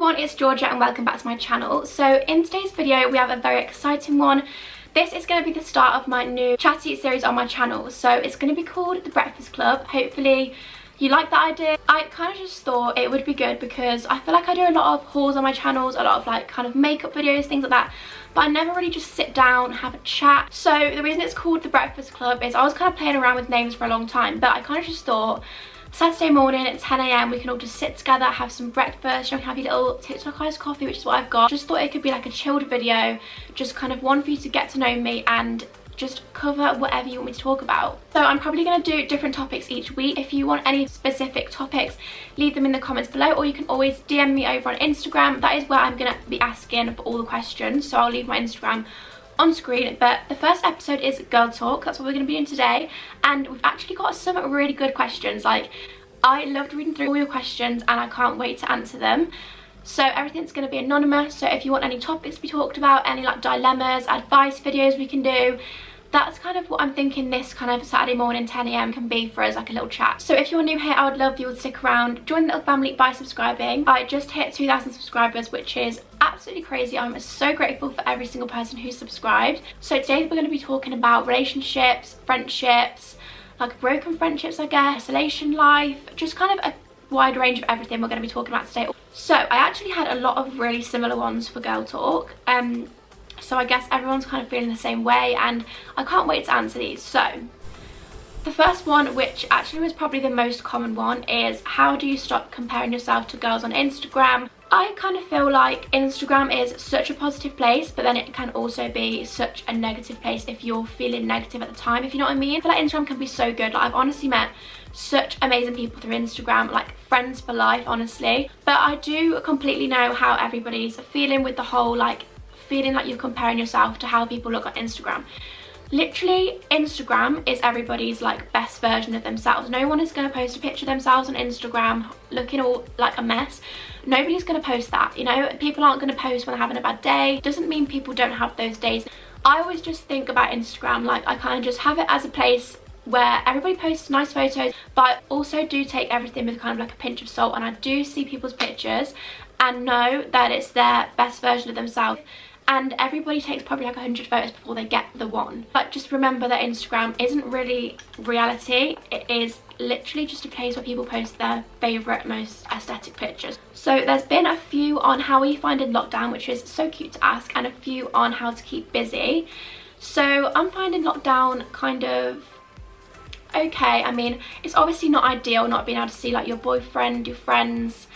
everyone, it's Georgia and welcome back to my channel. So in today's video we have a very exciting one. This is going to be the start of my new Chatty series on my channel. So it's going to be called The Breakfast Club. Hopefully you like that idea. I kind of just thought it would be good because I feel like I do a lot of hauls on my channels, a lot of like kind of makeup videos, things like that, but I never really just sit down and have a chat. So the reason it's called The Breakfast Club is I was kind of playing around with names for a long time, but I kind of just thought Saturday morning at 10 AM we can all just sit together, have some breakfast, you can have your little TikTok iced coffee, which is what I've got. Just thought it could be like a chilled video, just kind of one for you to get to know me and just cover whatever you want me to talk about. So I'm probably going to do different topics each week. If you want any specific topics, leave them in the comments below, or you can always DM me over on Instagram. That is where I'm going to be asking for all the questions, so I'll leave my Instagram on screen. But the first episode is girl talk. That's what we're going to be doing today, and we've actually got some really good questions. Like, I loved reading through all your questions and I can't wait to answer them. So everything's going to be anonymous, so if you want any topics to be talked about, any like dilemmas, advice videos we can do, that's kind of what I'm thinking this kind of Saturday morning 10 AM can be for us, like a little chat. So if you're new here, I would love you to stick around, join the little family by subscribing. I just hit 2,000 subscribers, which is absolutely crazy. I'm so grateful for every single person who's subscribed. So today we're going to be talking about relationships, friendships, like broken friendships, I guess, isolation life, just kind of a wide range of everything we're going to be talking about today. So I actually had a lot of really similar ones for girl talk. So I guess everyone's kind of feeling the same way and I can't wait to answer these. So the first one, which actually was probably the most common one, is how do you stop comparing yourself to girls on Instagram? I kind of feel like Instagram is such a positive place, but then it can also be such a negative place if you're feeling negative at the time, if you know what I mean. I feel like Instagram can be so good. Like, I've honestly met such amazing people through Instagram, like friends for life, honestly. But I do completely know how everybody's feeling with the whole like feeling like you're comparing yourself to how people look on Instagram. Literally, Instagram is everybody's like best version of themselves. No one is going to post a picture of themselves on Instagram looking all like a mess. Nobody's going to post that, you know. People aren't going to post when they're having a bad day. Doesn't mean people don't have those days. I always just think about Instagram like I kind of just have it as a place where everybody posts nice photos, but I also do take everything with kind of like a pinch of salt, and I do see people's pictures and know that it's their best version of themselves. And everybody takes probably like 100 photos before they get the one. But just remember that Instagram isn't really reality. It is literally just a place where people post their favourite, most aesthetic pictures. So there's been a few on how we find in lockdown, which is so cute to ask, and a few on how to keep busy. So I'm finding lockdown kind of okay. I mean, it's obviously not ideal not being able to see like your boyfriend, your friends,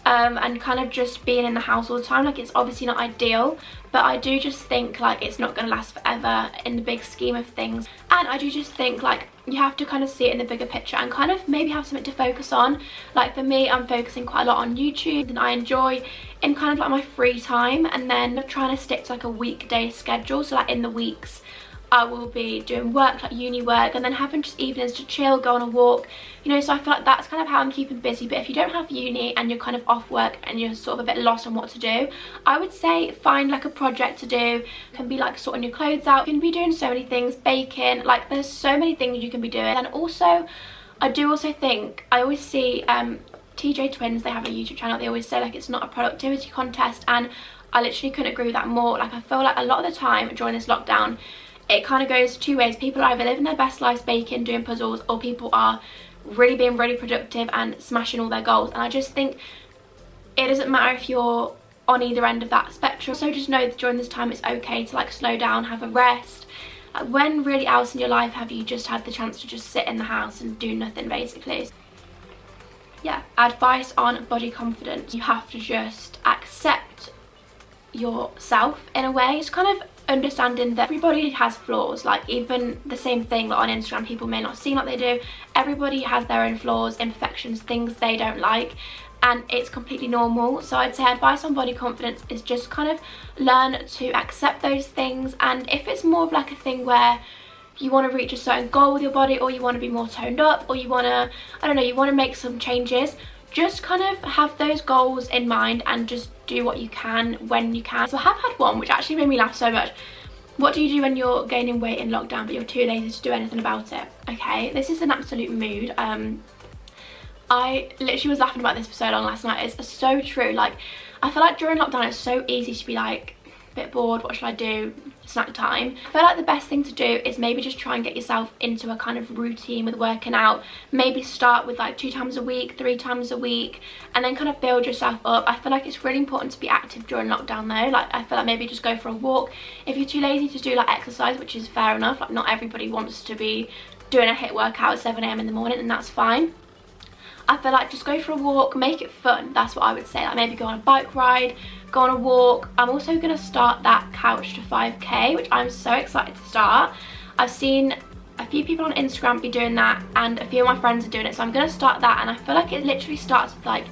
and kind of just being in the house all the time. Like, it's obviously not ideal, but I do just think like it's not going to last forever in the big scheme of things. And I do just think like you have to kind of see it in the bigger picture and kind of maybe have something to focus on. Like for me, I'm focusing quite a lot on YouTube, and I enjoy in kind of like my free time, and then trying to stick to like a weekday schedule. So like in the weeks I will be doing work, like uni work, and then having just evenings to chill, go on a walk, you know. So I feel like that's kind of how I'm keeping busy. But if you don't have uni and you're kind of off work and you're sort of a bit lost on what to do, I would say find like a project to do. It can be like sorting your clothes out, you can be doing so many things, baking, like there's so many things you can be doing. And also, I do also think, I always see TJ Twins, they have a YouTube channel, they always say like it's not a productivity contest, and I literally couldn't agree with that more. Like, I feel like a lot of the time during this lockdown, it kind of goes two ways. People are either living their best lives baking, doing puzzles, or people are really being really productive and smashing all their goals. And I just think it doesn't matter if you're on either end of that spectrum. So just know that during this time it's okay to like slow down, have a rest. Like, when really else in your life have you just had the chance to just sit in the house and do nothing, basically? Yeah, advice on body confidence. You have to just accept yourself in a way. It's kind of understanding that everybody has flaws. Like, even the same thing that on Instagram people may not seem like they do, everybody has their own flaws, imperfections, things they don't like, and it's completely normal. So I'd say advice on body confidence is just kind of learn to accept those things. And if it's more of like a thing where you want to reach a certain goal with your body, or you want to be more toned up, or you want to, I don't know, you want to make some changes, just kind of have those goals in mind and just do what you can when you can. So I have had one which actually made me laugh so much. What do you do when you're gaining weight in lockdown but you're too lazy to do anything about it? Okay, this is an absolute mood. I literally was laughing about this for so long last night. It's so true. Like, I feel like during lockdown it's so easy to be like a bit bored, what should I do, snack time. I feel like the best thing to do is maybe just try and get yourself into a kind of routine with working out. Maybe start with like 2 times a week, 3 times a week, and then kind of build yourself up. I feel like it's really important to be active during lockdown though. Like I feel like maybe just go for a walk. If you're too lazy to do like exercise, which is fair enough, like not everybody wants to be doing a HIIT workout at 7 AM in the morning, and that's fine. I feel like just go for a walk, make it fun. That's what I would say. Like maybe go on a bike ride, go on a walk. I'm also going to start that couch to 5k, which I'm so excited to start. I've seen a few people on Instagram be doing that, and a few of my friends are doing it, so I'm going to start that. And I feel like it literally starts with like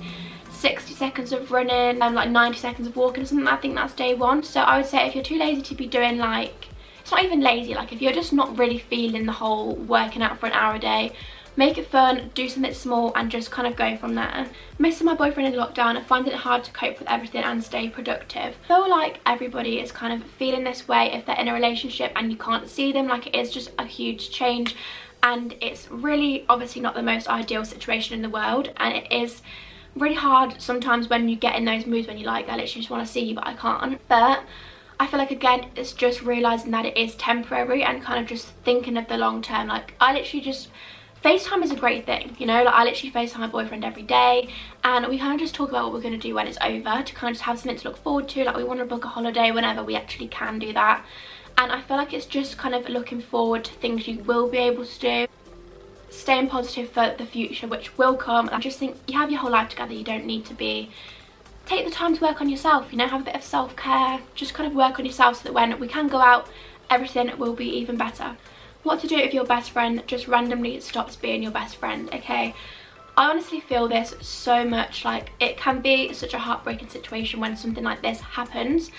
60 seconds of running and like 90 seconds of walking or something. I think that's day 1. So I would say if you're too lazy to be doing like, it's not even lazy, like if you're just not really feeling the whole working out for an hour a day, make it fun, do something small, and just kind of go from there. Missing my boyfriend in lockdown and finding it hard to cope with everything and stay productive. I feel like everybody is kind of feeling this way if they're in a relationship and you can't see them. Like it is just a huge change, and it's really obviously not the most ideal situation in the world, and it is really hard sometimes when you get in those moods when you're like, I literally just want to see you but I can't. But I feel like again it's just realising that it is temporary and kind of just thinking of the long term. Like I literally just, FaceTime is a great thing, you know, like I literally FaceTime my boyfriend every day, and we kind of just talk about what we're going to do when it's over, to kind of just have something to look forward to. Like we want to book a holiday whenever we actually can do that, and I feel like it's just kind of looking forward to things you will be able to do, staying positive for the future which will come. I just think you have your whole life together, you don't need to be, take the time to work on yourself, you know, have a bit of self-care, just kind of work on yourself so that when we can go out, everything will be even better. What to do if your best friend just randomly stops being your best friend, okay? I honestly feel this so much. Like it can be such a heartbreaking situation when something like this happens,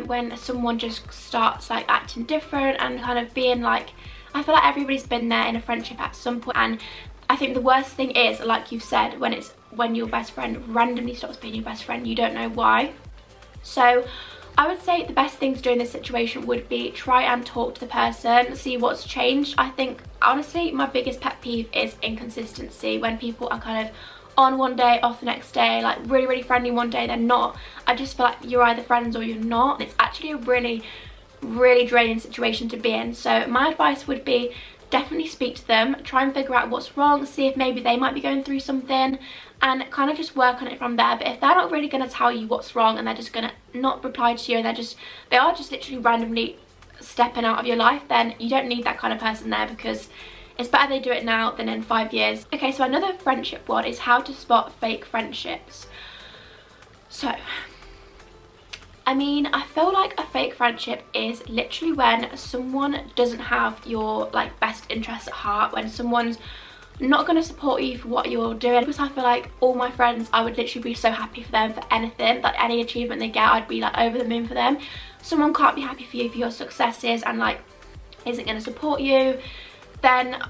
when someone just starts like acting different and kind of being like, I feel like everybody's been there in a friendship at some point, and I think the worst thing is, like you've said, when your best friend randomly stops being your best friend, you don't know why. So I would say the best thing to do in this situation would be try and talk to the person, see what's changed. I think honestly my biggest pet peeve is inconsistency, when people are kind of on one day, off the next day, like really friendly one day, they're not. I just feel like you're either friends or you're not. It's actually a really draining situation to be in. So my advice would be definitely speak to them, try and figure out what's wrong, see if maybe they might be going through something, and kind of just work on it from there. But if they're not really going to tell you what's wrong and they're just going to not reply to you, and they are just literally randomly stepping out of your life, then you don't need that kind of person there, because it's better they do it now than in 5 years. Okay, so another friendship one is how to spot fake friendships. So I mean, I feel like a fake friendship is literally when someone doesn't have your like best interests at heart, when someone's not going to support you for what you're doing. Because I feel like all my friends, I would literally be so happy for them for anything, like any achievement they get, I'd be like over the moon for them. Someone can't be happy for you for your successes and like isn't going to support you, then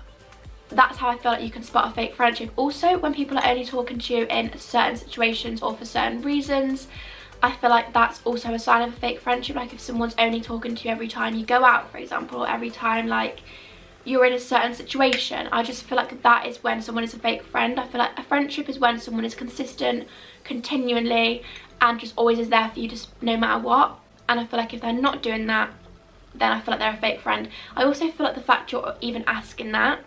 that's how I feel like you can spot a fake friendship. Also, when people are only talking to you in certain situations or for certain reasons, I feel like that's also a sign of a fake friendship. Like if someone's only talking to you every time you go out, for example, or every time like you're in a certain situation, I just feel like that is when someone is a fake friend. I feel like a friendship is when someone is consistent, continually, and just always is there for you just no matter what. And I feel like if they're not doing that, then I feel like they're a fake friend. I also feel like the fact you're even asking that,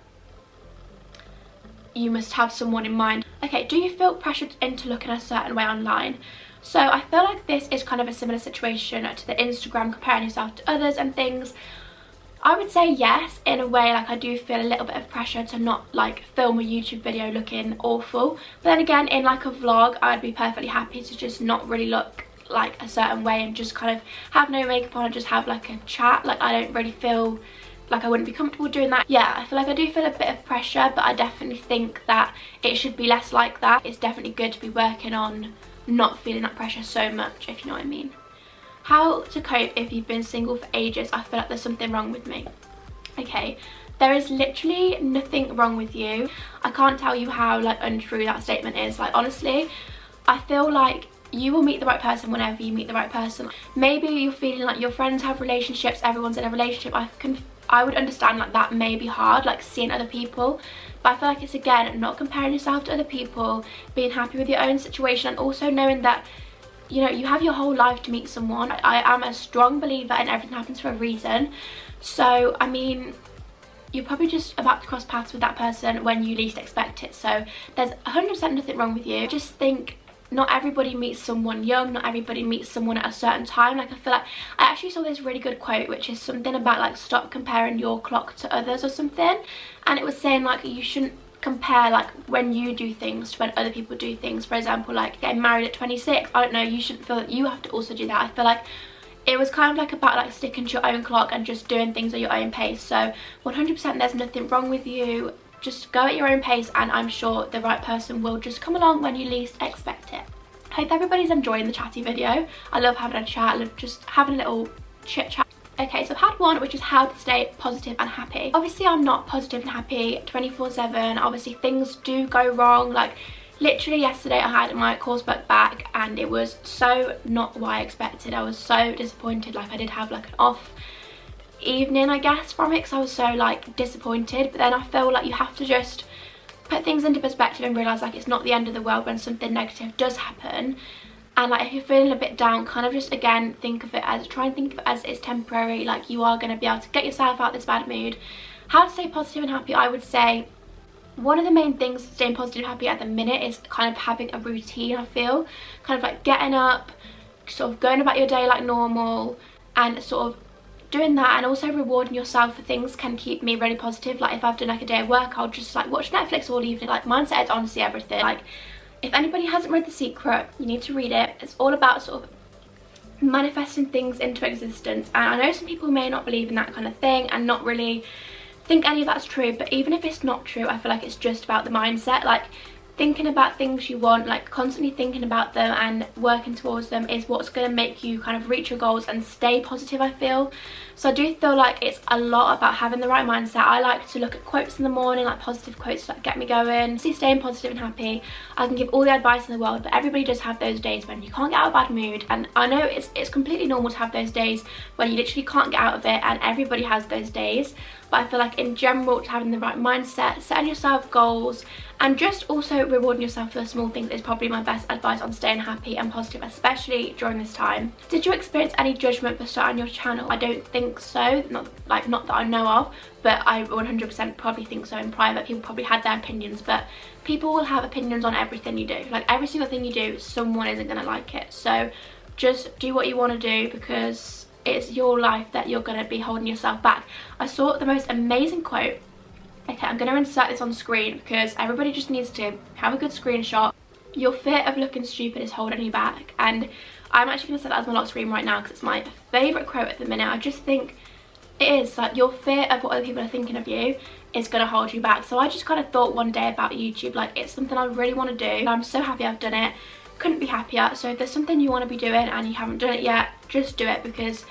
you must have someone in mind. Okay, do you feel pressured into looking a certain way online? So I feel like this is kind of a similar situation to the Instagram, comparing yourself to others and things. I would say yes, in a way. Like I do feel a little bit of pressure to not like film a YouTube video looking awful. But then again, in like a vlog, I'd be perfectly happy to just not really look like a certain way and just kind of have no makeup on and just have like a chat. Like I don't really feel like I wouldn't be comfortable doing that. Yeah, I feel like I do feel a bit of pressure, but I definitely think that it should be less like that. It's definitely good to be working on not feeling that pressure so much, if you know what I mean. How to cope if you've been single for ages. I feel like there's something wrong with me. Okay, there is literally nothing wrong with you. I can't tell you how like untrue that statement is. Like honestly, I feel like you will meet the right person whenever you meet the right person. Maybe you're feeling like your friends have relationships, everyone's in a relationship. I would understand like that may be hard, like seeing other people, but I feel like it's again not comparing yourself to other people, being happy with your own situation, and also knowing that you know, you have your whole life to meet someone. I am a strong believer in everything happens for a reason. So I mean, you're probably just about to cross paths with that person when you least expect it. So there's 100% nothing wrong with you. I just think not everybody meets someone young, not everybody meets someone at a certain time. Like, I feel like I actually saw this really good quote, which is something about like stop comparing your clock to others or something, and it was saying like you shouldn't compare like when you do things to when other people do things. For example, like getting married at 26, I don't know, you shouldn't feel that you have to also do that. I feel like it was kind of like about like sticking to your own clock and just doing things at your own pace. So 100% there's nothing wrong with you. Just go at your own pace, and I'm sure the right person will just come along when you least expect it. I hope everybody's enjoying the chatty video. I love having a chat, I love just having a little chit chat. Okay, so I've had one which is how to stay positive and happy. Obviously I'm not positive and happy 24/7. Obviously things do go wrong. Like literally yesterday I had my coursework back and it was so not what I expected. I was so disappointed. Like I did have like an off evening, I guess, from it because I was so like disappointed. But then I feel like you have to just put things into perspective and realise like it's not the end of the world when something negative does happen. And like if you're feeling a bit down, kind of just again try and think of it as it's temporary. Like you are going to be able to get yourself out of this bad mood. How to stay positive and happy, I would say one of the main things staying positive and happy at the minute is kind of having a routine. I feel kind of like getting up, sort of going about your day like normal, and sort of doing that, and also rewarding yourself for things can keep me really positive. Like if I've done like a day of work, I'll just like watch Netflix all evening. Like mindset is honestly everything. Like if anybody hasn't read The Secret, you need to read it. It's all about sort of manifesting things into existence, and I know some people may not believe in that kind of thing and not really think any of that's true, but even if it's not true, I feel like it's just about the mindset. Like thinking about things you want, like constantly thinking about them and working towards them is what's going to make you kind of reach your goals and stay positive, I feel. So I do feel like it's a lot about having the right mindset. I like to look at quotes in the morning, like positive quotes that get me going. See, staying positive and happy, I can give all the advice in the world, but everybody does have those days when you can't get out of a bad mood, and I know it's completely normal to have those days when you literally can't get out of it, and everybody has those days. But I feel like in general, having the right mindset, setting yourself goals, and just also rewarding yourself for the small things is probably my best advice on staying happy and positive, especially during this time. Did you experience any judgment for starting your channel? I don't think so, not that I know of, but I 100% probably think so in private. People probably had their opinions, but people will have opinions on everything you do. Like every single thing you do, someone isn't going to like it. So just do what you want to do, because it's your life that you're going to be holding yourself back. I saw the most amazing quote. Okay, I'm going to insert this on screen because everybody just needs to have a good screenshot. Your fear of looking stupid is holding you back. And I'm actually going to set that as my lock screen right now because it's my favourite quote at the minute. I just think it is like your fear of what other people are thinking of you is going to hold you back. So I just kind of thought one day about YouTube, like it's something I really want to do, and I'm so happy I've done it. Couldn't be happier. So if there's something you want to be doing and you haven't done it yet, just do it, because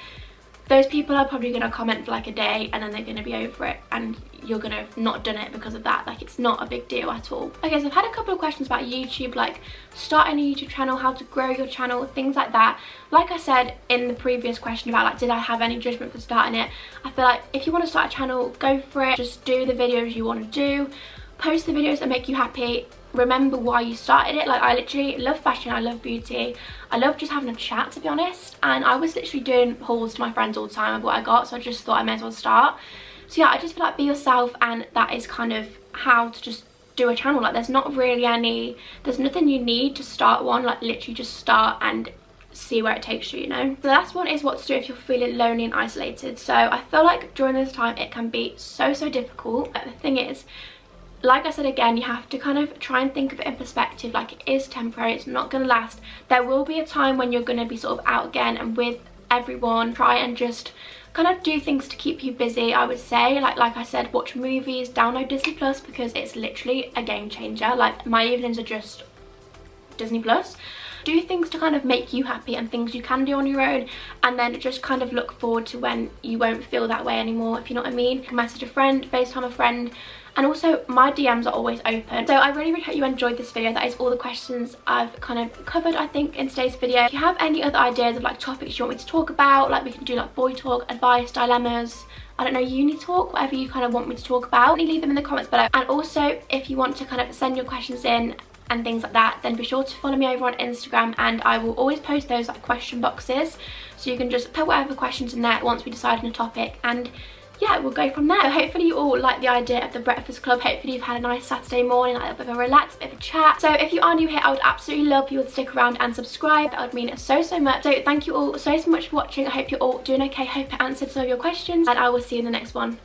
those people are probably going to comment for like a day and then they're going to be over it, and you're going to have not done it because of that. Like it's not a big deal at all. Okay, so I've had a couple of questions about YouTube, like starting a YouTube channel, how to grow your channel, things like that. Like I said in the previous question about like did I have any judgment for starting it, I feel like if you want to start a channel, go for it. Just do the videos you want to do, post the videos that make you happy. Remember why you started it. Like I literally love fashion, I love beauty, I love just having a chat, to be honest, and I was literally doing hauls to my friends all the time of what I got, so I just thought I may as well start. So yeah, I just feel like be yourself, and that is kind of how to just do a channel. Like there's nothing you need to start one. Like literally just start and see where it takes you, you know. The last one is what to do if you're feeling lonely and isolated. So I feel like during this time it can be so difficult, but the thing is, like I said again, you have to kind of try and think of it in perspective. Like it is temporary, it's not going to last. There will be a time when you're going to be sort of out again and with everyone. Try and just kind of do things to keep you busy, I would say. Like I said, watch movies, download Disney Plus, because it's literally a game changer. Like my evenings are just Disney Plus. Do things to kind of make you happy and things you can do on your own, and then just kind of look forward to when you won't feel that way anymore, if you know what I mean. You can message a friend, FaceTime a friend, and also my DMs are always open. So I really hope you enjoyed this video. That is all the questions I've kind of covered, I think, in today's video. If you have any other ideas of like topics you want me to talk about, like we can do like boy talk, advice, dilemmas, I don't know, uni talk, whatever you kind of want me to talk about, leave them in the comments below. And also if you want to kind of send your questions in and things like that, then be sure to follow me over on Instagram, and I will always post those like question boxes, so you can just put whatever questions in there once we decide on a topic, and yeah, we'll go from there. So hopefully you all like the idea of the breakfast club. Hopefully you've had a nice Saturday morning, like a bit of a relax, bit of a chat. So if you are new here, I would absolutely love for you to stick around and subscribe. That would mean so much. So thank you all so much for watching. I hope you're all doing okay. Hope it answered some of your questions, and I will see you in the next one.